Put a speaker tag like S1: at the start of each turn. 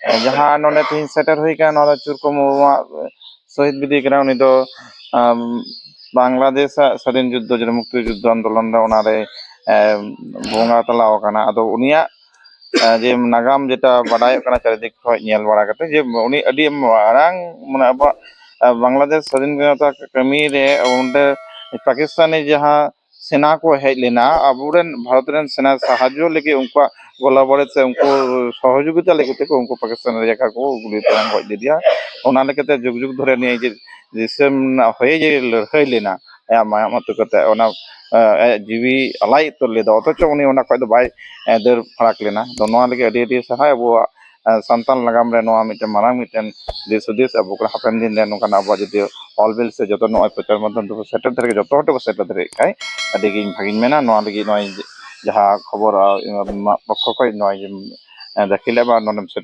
S1: ᱡᱟᱦᱟᱸ ᱱᱚᱰᱮ ᱛᱤᱦᱤᱧ ᱥᱮᱴᱮᱨ ᱦᱩᱭ ᱠᱟᱱᱟ ᱱᱚᱣᱟ ᱫᱚ ᱪᱩᱨᱠᱚ ᱢᱩᱨᱢᱩᱣᱟᱜ ᱥᱚᱦᱤᱫ ᱵᱤᱫᱤ ᱠᱟᱱᱟ ᱩᱱᱤ ᱫᱚ ᱵᱟᱝᱞᱟᱫᱮᱥᱟᱜ ᱥᱟᱹᱫᱷᱤᱱ ᱡᱩᱫᱽᱫᱷᱚ ᱡᱮ ᱢᱩᱠᱛᱤ ᱡᱩᱫᱽᱫᱷᱚ ᱟᱱᱫᱳᱞᱚᱱ ᱨᱮ ᱚᱱᱟᱨᱮ ᱵᱚᱸᱜᱟ ᱛᱟᱞᱟᱣ ᱟᱠᱟᱱᱟ ᱟᱫᱚ ᱩᱱᱤᱭᱟᱜ ᱡᱮ ᱱᱟᱜᱟᱢ যেটা ᱵᱟᱰᱟᱭᱚᱜ ᱠᱟᱱᱟ ᱪᱟরিদিক ᱠᱷᱚᱡ ᱧᱮᱞ ᱵᱟᱲᱟ ᱠᱟᱛᱮ ᱡᱮ ᱩᱱᱤ ᱟᱹᱰᱤ ᱢᱟᱨᱟᱝ ᱢᱟᱱᱮ ᱟᱵᱚᱣᱟᱜ বাংলাদেশ স্বাধীনতা কামিরে ওঁডে পাকিস্তানি যাহা সেনা কো হেজ লেনা আবুরেন ভারতের সেনা সাহায্য লেগে উনকা গোলাবারে সে উনকো সহযোগিতা লেগে থেকে উনকো পাকিস্তানের জায়গা কো গুলি তালাং হজ দিদিয়া ওনা লেকেতে যুগ যুগ ধরে নিয়ে যে দিসেম হয়ে যে লড়াই লেনা মায়ামত করতে ওনা জীবী আলাই তো লেদা অথচ উনি ওনা খয় তো বাই দের ফারাক লেনা তো নোয়া লেগে আডি আডি সাহায় আবো সান্তাল নাগাম রে নোয়া মিটেন মারাং মিটেন দিস হুদিস আবো কো হাপেন দিন রে নোকা আবো যদি অলবেল সে যত নয় প্রচার মাধ্যম তো সেটার ধরে যত হটে সেটার ধরে খাই আদি গিন ভাগিন মেনা নোয়া লেগে নয় যাহা খবর পক্ষ কই নয় দেখিলে বা ননম সেটার